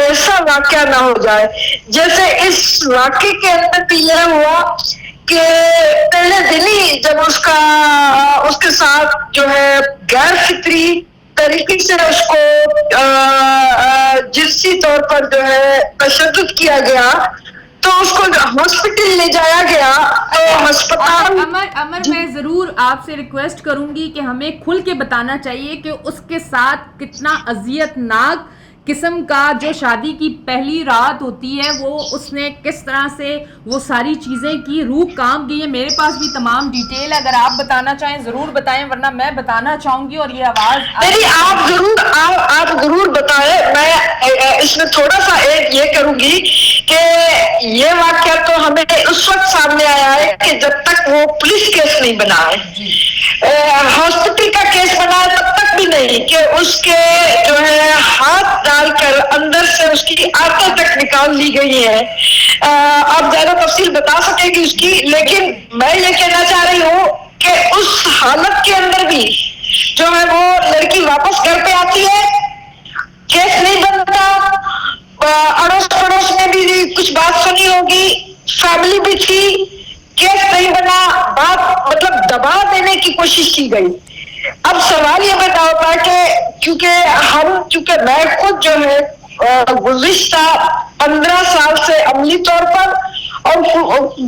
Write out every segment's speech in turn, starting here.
ایسا واقعہ نہ ہو جائے. جیسے اس واقعے کے اندر بھی یہ ہوا کہ پہلے دن ہی جب اس کے ساتھ جو ہے غیر فطری طریقے سے اس کو جنسی طور پر جو ہے تشدد کیا گیا تو اس کو ہاسپٹل لے جایا گیا. ہسپتال امر میں ضرور آپ سے ریکویسٹ کروں گی کہ ہمیں کھل کے بتانا چاہیے کہ اس کے ساتھ کتنا اذیت ناک قسم کا جو شادی کی پہلی رات ہوتی ہے وہ اس نے کس طرح سے وہ ساری چیزیں کی، روح کام گئی ہے. میرے پاس بھی تمام ڈیٹیل ہے، اگر آپ بتانا چاہیں ضرور بتائیں، ورنہ میں بتانا چاہوں گی. اور یہ آواز آپ ضرور بتائیں. میں اس میں تھوڑا سا ایک یہ کروں گی کہ یہ واقعہ تو ہمیں اس وقت سامنے آیا ہے کہ جب تک وہ پولیس کیس نہیں بنا ہے، ہاسپٹل کا کیس بنا ہے تب تک بھی نہیں کہ اس کے جو ہے ہاتھ ڈال کر اندر سے اس کی آنتیں تک نکال لی گئی ہے. آپ زیادہ تفصیل بتا سکیں گی اس کی، لیکن میں یہ کہنا چاہ رہی ہوں کہ اس حالت کے اندر بھی جو ہے وہ لڑکی واپس گھر پہ آتی ہے، کیس نہیں بنتا. اڑوس پڑوس میں بھی کچھ بات سنی ہوگی، فیملی بھی تھی، کیس نہیں بنا، بات مطلب دبا دینے کی کوشش کی گئی. اب سوال یہ پیدا ہوتا ہے کہ چونکہ میں خود جو ہے گزشتہ 15 سال سے عملی طور پر اور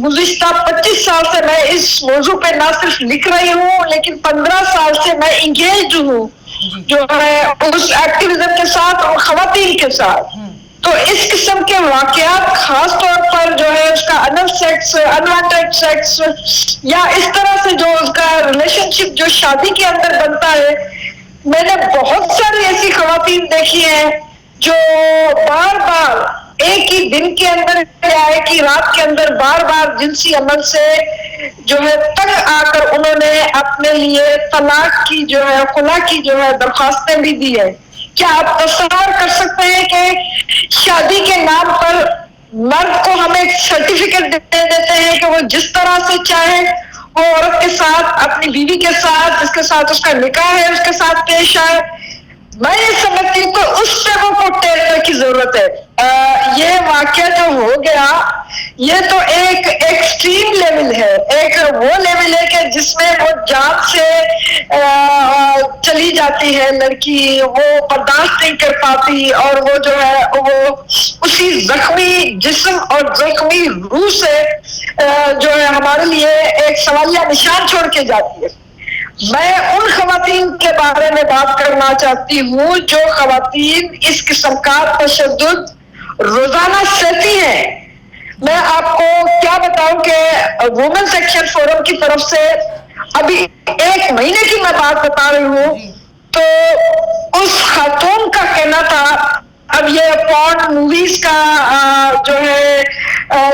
گزشتہ 25 سال سے میں اس موضوع پہ نہ صرف لکھ رہی ہوں لیکن 15 سال سے میں انگیج ہوں جو ہے اس ایکٹیویزم کے ساتھ اور خواتین کے ساتھ. تو اس قسم کے واقعات خاص طور پر جو ہے اس کا انل سیکس، انوانٹیڈ سیکس یا اس طرح سے جو اس کا ریلیشن شپ جو شادی کے اندر بنتا ہے، میں نے بہت ساری ایسی خواتین دیکھی ہیں جو بار بار ایک ہی دن کے اندر یا ایک ہی رات کے اندر بار بار جنسی عمل سے جو ہے تنگ آ کر انہوں نے اپنے لیے طلاق کی جو ہے خلا کی جو ہے درخواستیں بھی دی ہے. کیا آپ تصور کر سکتے ہیں کہ شادی کے نام پر مرد کو ہمیں سرٹیفکیٹ دے دیتے ہیں کہ وہ جس طرح سے چاہے وہ عورت کے ساتھ، اپنی بیوی کے ساتھ، جس کے ساتھ اس کا نکاح ہے اس کے ساتھ پیش آئے. میں یہ سمجھتی ہوں کہ اس جگہوں کو ٹیرنے کی ضرورت ہے. یہ واقعہ جو ہو گیا یہ تو ایک ایکسٹریم لیول ہے، ایک وہ لیول ہے کہ جس میں وہ جان سے چلی جاتی ہے لڑکی، وہ برداشت نہیں کر پاتی اور وہ جو ہے وہ اسی زخمی جسم اور زخمی روح سے جو ہے ہمارے لیے ایک سوالیہ نشان چھوڑ کے جاتی ہے. میں ان خواتین کے بارے میں بات کرنا چاہتی ہوں جو خواتین اس قسم کا تشدد روزانہ سہتی ہیں. میں آپ کو کیا بتاؤں کہ وومن سیکشن فورم کی طرف سے ابھی 1 مہینے کی میں بات بتا رہی ہوں تو اس خاتون کا کہنا تھا، اب یہ پورن موویز کا جو ہے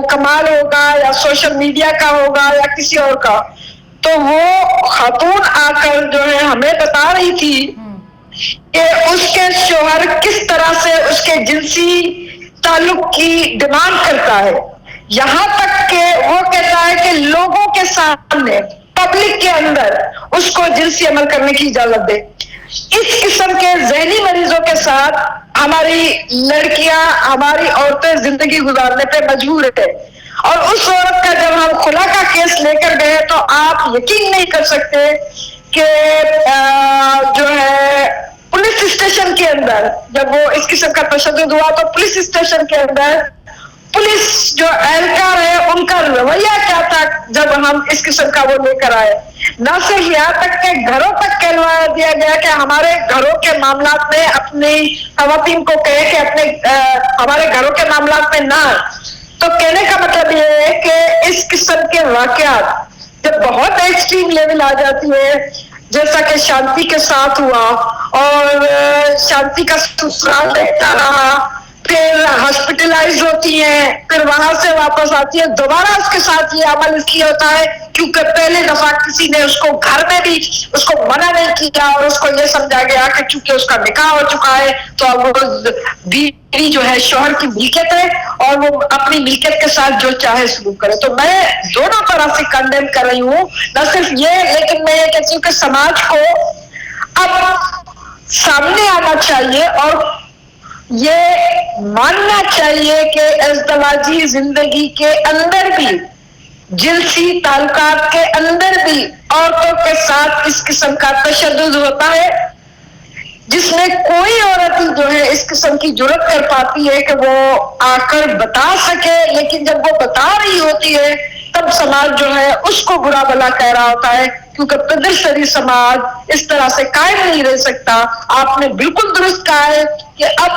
کمال ہوگا یا سوشل میڈیا کا ہوگا یا کسی اور کا، تو وہ خاتون آ کر جو ہے ہمیں بتا رہی تھی کہ اس کے شوہر کس طرح سے اس کے جنسی تعلق کی ڈیمانڈ کرتا ہے، یہاں تک کہ وہ کہتا ہے کہ لوگوں کے سامنے پبلک کے اندر اس کو جنسی عمل کرنے کی اجازت دے. اس قسم کے ذہنی مریضوں کے ساتھ ہماری لڑکیاں، ہماری عورتیں زندگی گزارنے پہ مجبور ہے. اور اس عورت کا جب ہم خلا کا کیس لے کر گئے تو آپ یقین نہیں کر سکتے کہ جو ہے پولیس اسٹیشن کے اندر جب وہ اس قسم کا تشدد ہوا تو پولیس اسٹیشن کے اندر پولیس جو اہلکار ہے ان کا رویہ کیا تھا جب ہم اس قسم کا وہ لے کر آئے. نہ صرف یہاں تک کہ گھروں تک کہلوا دیا گیا کہ ہمارے گھروں کے معاملات میں اپنی خواتین کو کہے کہ اپنے ہمارے گھروں کے معاملات میں نہ. تو کہنے کا مطلب یہ ہے کہ اس قسم کے واقعات جب بہت ایکسٹریم لیول آ جاتی ہے جیسا کہ شانتی کے ساتھ ہوا اور شانتی کا سسرال رہتا رہا، پھر ہاسپٹلائز ہوتی ہیں، پھر وہاں سے واپس آتی ہے، دوبارہ اس کے ساتھ یہ عمل اس لیے ہوتا ہے کیونکہ پہلے دفعہ کسی نے اس کو گھر میں بھی اس کو منع نہیں کیا اور اس کو یہ سمجھا گیا کہ چونکہ اس کا نکاح ہو چکا ہے تو اب وہ بیوی جو ہے شوہر کی ملکیت ہے اور وہ اپنی ملکیت کے ساتھ جو چاہے سلوک کرے. تو میں دونوں طرح سے کنڈیم کر رہی ہوں، نہ صرف یہ لیکن میں یہ کہتی ہوں کہ سماج کو اب سامنے آنا چاہیے اور یہ ماننا چاہیے کہ ازدواجی زندگی کے اندر بھی، جنسی تعلقات کے اندر بھی عورتوں کے ساتھ اس قسم کا تشدد ہوتا ہے، جس میں کوئی عورت جو ہے اس قسم کی جرات کر پاتی ہے کہ وہ آ کر بتا سکے، لیکن جب وہ بتا رہی ہوتی ہے تب سماج جو ہے اس کو برا بھلا کہہ رہا ہوتا ہے، کیونکہ قدر سماج اس طرح سے قائم نہیں رہ سکتا۔ آپ نے بالکل درست کہا ہے کہ اب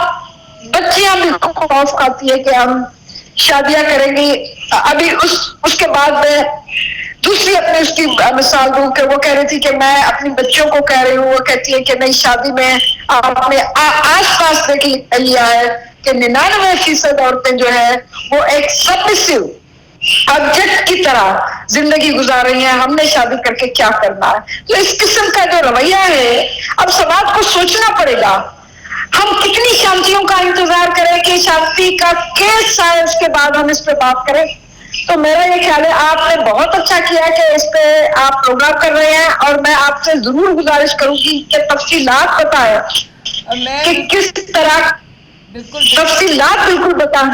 بچیاں بھی خوف کھاتی ہے کہ ہم شادیاں کریں گی۔ ابھی اس کے بعد میں دوسری اپنی اس کی مثال دوں کہ وہ کہہ رہی تھی کہ میں اپنی بچوں کو کہہ رہی ہوں، وہ کہتی ہے کہ نہیں، شادی میں آپ نے آس پاس دیکھ لیا ہے کہ 99% عورتیں جو ہے وہ ایک سبمسو آبجیکٹ کی طرح زندگی گزار رہی ہیں، ہم نے شادی کر کے کیا کرنا ہے۔ تو اس قسم کا جو رویہ ہے، اب سماج کو سوچنا پڑے گا، ہم کتنی شانتیوں کا انتظار کریں کہ شانتی کا کیس آئے اس کے بعد ہم اس پہ بات کریں۔ تو میرا یہ خیال ہے آپ نے بہت اچھا کیا کہ اس پہ آپ پروگرام کر رہے ہیں، اور میں آپ سے ضرور گزارش کروں گی کہ تفصیلات بتائیں کہ کس طرح، بالکل تفصیلات بالکل بتائیں۔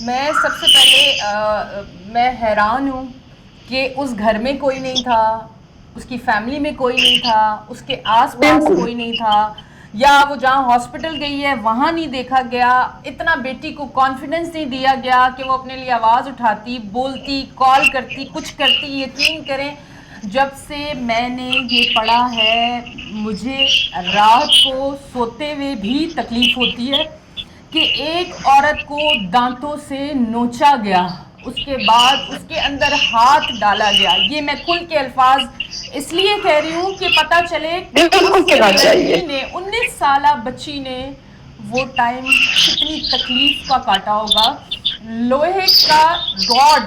میں سب سے پہلے میں حیران ہوں کہ اس گھر میں کوئی نہیں تھا، اس کی فیملی میں کوئی نہیں تھا، اس کے آس پاس کوئی نہیں تھا، یا وہ جہاں ہاسپٹل گئی ہے وہاں نہیں دیکھا گیا، اتنا بیٹی کو کانفیڈنس نہیں دیا گیا کہ وہ اپنے لیے آواز اٹھاتی، بولتی، کال کرتی، کچھ کرتی۔ یقین کریں جب سے میں نے یہ پڑھا ہے مجھے رات کو سوتے ہوئے بھی تکلیف ہوتی ہے کہ ایک عورت کو دانتوں سے نوچا گیا، اس کے بعد اس کے اندر ہاتھ ڈالا گیا۔ یہ میں کھل کے الفاظ اس لیے کہہ رہی ہوں کہ پتہ چلے کہ اس لڑکی نے، 19 سالہ بچی نے وہ ٹائم کتنی تکلیف کا کاٹا ہوگا۔ لوہے کا راڈ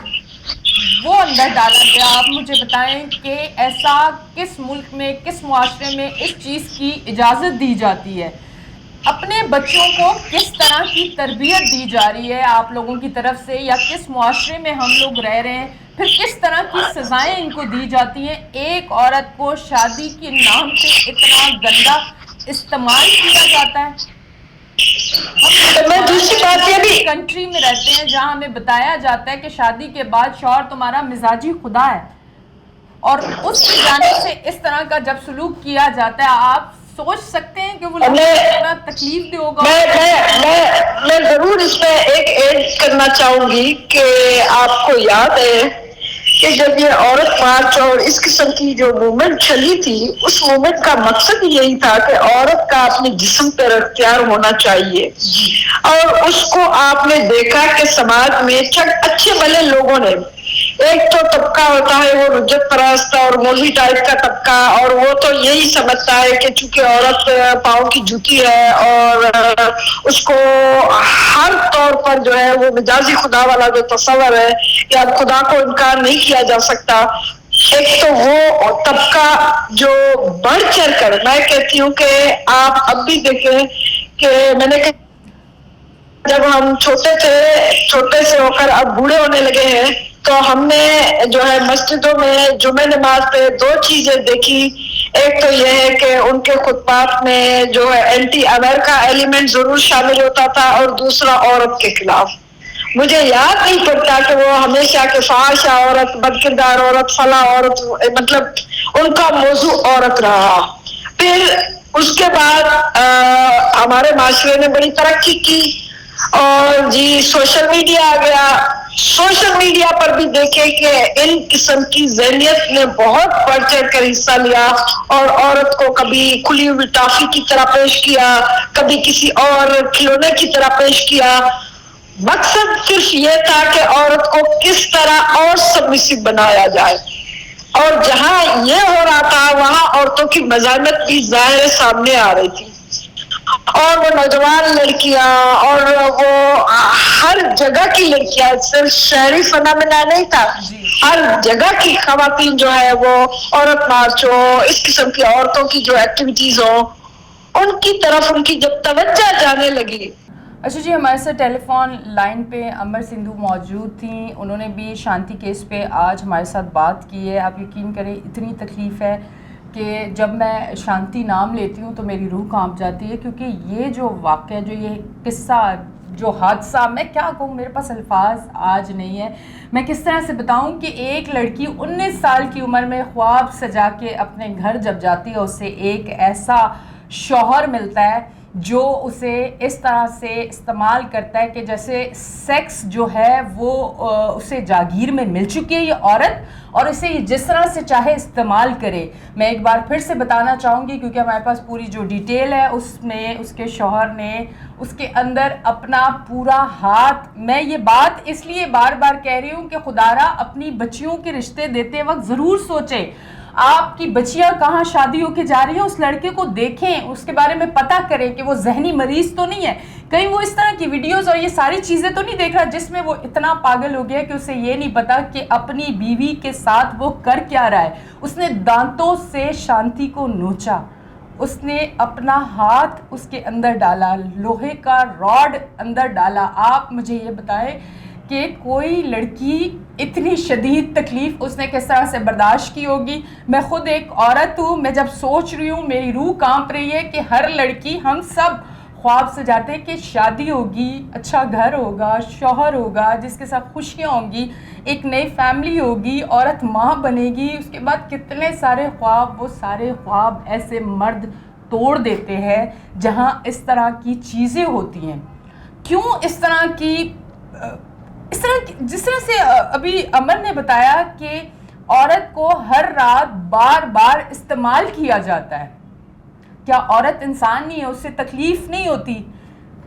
وہ اندر ڈالا گیا۔ آپ مجھے بتائیں کہ ایسا کس ملک میں، کس معاشرے میں اس چیز کی اجازت دی جاتی ہے؟ اپنے بچوں کو کس طرح کی تربیت دی جا رہی ہے آپ لوگوں کی طرف سے، یا کس معاشرے میں ہم لوگ رہ رہے ہیں، پھر کس طرح کی سزائیں ان کو دی جاتی ہیں؟ ایک عورت کو شادی کے نام پہ اتنا گندا استعمال کیا جاتا ہے۔ ہم کنٹری میں رہتے ہیں جہاں ہمیں بتایا جاتا ہے کہ شادی کے بعد شوہر تمہارا مزاجی خدا ہے، اور اس کی جانب سے اس طرح کا جب سلوک کیا جاتا ہے، آپ سوچ سکتے ہیں کہ وہ لوگ کتنا تکلیف دہ ہوگا۔ میں ضرور اس میں ایک ایڈ کرنا چاہوں گی کہ آپ کو یاد ہے کہ جب یہ عورت مارچ اور اس قسم کی جو موومنٹ چلی تھی، اس موومنٹ کا مقصد یہی تھا کہ عورت کا اپنے جسم پر اختیار ہونا چاہیے، اور اس کو آپ نے دیکھا کہ سماج میں اچھے بھلے لوگوں نے، ایک تو طبقہ ہوتا ہے وہ رجت پرست اور مولوی ٹائپ کا طبقہ، اور وہ تو یہی سمجھتا ہے کہ چونکہ عورت پاؤں کی جوتی ہے اور اس کو ہر طور پر جو ہے وہ مجازی خدا والا جو تصور ہے کہ اب خدا کو انکار نہیں کیا جا سکتا۔ ایک تو وہ طبقہ جو بڑھ چڑھ کر، میں کہتی ہوں کہ آپ اب بھی دیکھیں کہ میں نے جب ہم چھوٹے تھے، چھوٹے سے ہو کر اب بوڑھے ہونے لگے ہیں، تو ہم نے جو ہے مسجدوں میں جمعہ نماز پہ 2 چیزیں دیکھی۔ ایک تو یہ ہے کہ ان کے خطبات میں جو ہے اینٹی امریکہ ایلیمنٹ ضرور شامل ہوتا تھا، اور دوسرا عورت کے خلاف۔ مجھے یاد نہیں پڑتا کہ وہ ہمیشہ کے فحاشہ عورت، بدکردار عورت، فلاں عورت، مطلب ان کا موضوع عورت رہا۔ پھر اس کے بعد ہمارے معاشرے نے بڑی ترقی کی، اور جی سوشل میڈیا آ گیا۔ سوشل میڈیا پر بھی دیکھیں کہ ان قسم کی ذہنیت نے بہت بڑھ چڑھ کر حصہ لیا، اور عورت کو کبھی کھلی ہوئی ٹافی کی طرح پیش کیا، کبھی کسی اور کھلونے کی طرح پیش کیا۔ مقصد صرف یہ تھا کہ عورت کو کس طرح اور سبمسو بنایا جائے، اور جہاں یہ ہو رہا تھا وہاں عورتوں کی مزاحمت بھی ظاہر سامنے آ رہی تھی، اور وہ نوجوان لڑکیاں اور وہ ہر جگہ کی لڑکیاں، صرف شہری فنامنا نہیں تھا، ہر جگہ کی خواتین جو ہے وہ عورت مارچ ہو، اس قسم کی عورتوں کی جو ایکٹیویٹیز ہو، ان کی طرف ان کی جب توجہ جانے لگی۔ اچھا جی، ہمارے ساتھ ٹیلی فون لائن پہ امر سندھو موجود تھیں، انہوں نے بھی شانتی کیس پہ آج ہمارے ساتھ بات کی ہے۔ آپ یقین کریں اتنی تکلیف ہے کہ جب میں شانتی نام لیتی ہوں تو میری روح کانپ جاتی ہے، کیونکہ یہ جو واقعہ، جو یہ قصہ، جو حادثہ، میں کیا کہوں، میرے پاس الفاظ آج نہیں ہے. میں کس طرح سے بتاؤں کہ ایک لڑکی 19 سال کی عمر میں خواب سجا کے اپنے گھر جب جاتی ہے، اسے ایک ایسا شوہر ملتا ہے جو اسے اس طرح سے استعمال کرتا ہے کہ جیسے سیکس جو ہے وہ اسے جاگیر میں مل چکی ہے یہ عورت، اور اسے یہ جس طرح سے چاہے استعمال کرے. میں ایک بار پھر سے بتانا چاہوں گی کیونکہ ہمارے پاس پوری جو ڈیٹیل ہے، اس میں اس کے شوہر نے اس کے اندر اپنا پورا ہاتھ، میں یہ بات اس لیے بار بار کہہ رہی ہوں کہ خدارا اپنی بچیوں کے رشتے دیتے وقت ضرور سوچیں آپ کی بچیاں کہاں شادی ہو کے جا رہی ہیں، اس لڑکے کو دیکھیں، اس کے بارے میں پتہ کریں کہ وہ ذہنی مریض تو نہیں ہے، کہیں وہ اس طرح کی ویڈیوز اور یہ ساری چیزیں تو نہیں دیکھ رہا جس میں وہ اتنا پاگل ہو گیا کہ اسے یہ نہیں پتا کہ اپنی بیوی کے ساتھ وہ کر کیا رہا ہے. اس نے دانتوں سے شانتی کو نوچا، اس نے اپنا ہاتھ اس کے اندر ڈالا، لوہے کا راڈ اندر ڈالا. آپ مجھے یہ بتائیں کہ کوئی لڑکی اتنی شدید تکلیف اس نے کس طرح سے برداشت کی ہوگی. میں خود ایک عورت ہوں، میں جب سوچ رہی ہوں میری روح کانپ رہی ہے کہ ہر لڑکی، ہم سب خواب سے جاتے ہیں کہ شادی ہوگی، اچھا گھر ہوگا، شوہر ہوگا جس کے ساتھ خوشیاں ہوں گی، ایک نئی فیملی ہوگی، عورت ماں بنے گی، اس کے بعد کتنے سارے خواب، وہ سارے خواب ایسے مرد توڑ دیتے ہیں جہاں اس طرح کی چیزیں ہوتی ہیں. کیوں اس طرح کی جس طرح سے ابھی امن نے بتایا کہ عورت کو ہر رات بار بار استعمال کیا جاتا ہے، کیا عورت انسان نہیں ہے؟ اس سے تکلیف نہیں ہوتی؟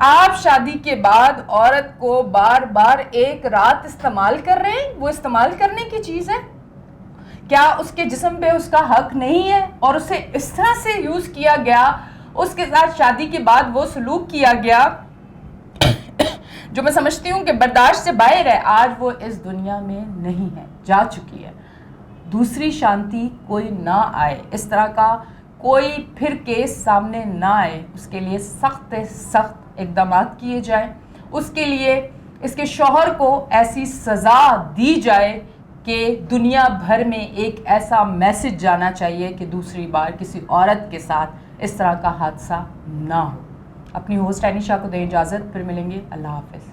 آپ شادی کے بعد عورت کو بار بار ایک رات استعمال کر رہے ہیں، وہ استعمال کرنے کی چیز ہے، کیا اس کے جسم پہ اس کا حق نہیں ہے؟ اور اسے اس طرح سے یوز کیا گیا، اس کے ساتھ شادی کے بعد وہ سلوک کیا گیا جو میں سمجھتی ہوں کہ برداشت سے باہر ہے. آج وہ اس دنیا میں نہیں ہے، جا چکی ہے. دوسری شانتی کوئی نہ آئے، اس طرح کا کوئی پھر کیس سامنے نہ آئے، اس کے لیے سخت سخت اقدامات کیے جائیں. اس کے لیے اس کے شوہر کو ایسی سزا دی جائے کہ دنیا بھر میں ایک ایسا میسج جانا چاہیے کہ دوسری بار کسی عورت کے ساتھ اس طرح کا حادثہ نہ ہو. اپنی ہوسٹ اینی شاہ کو دیں اجازت، پھر ملیں گے. اللہ حافظ.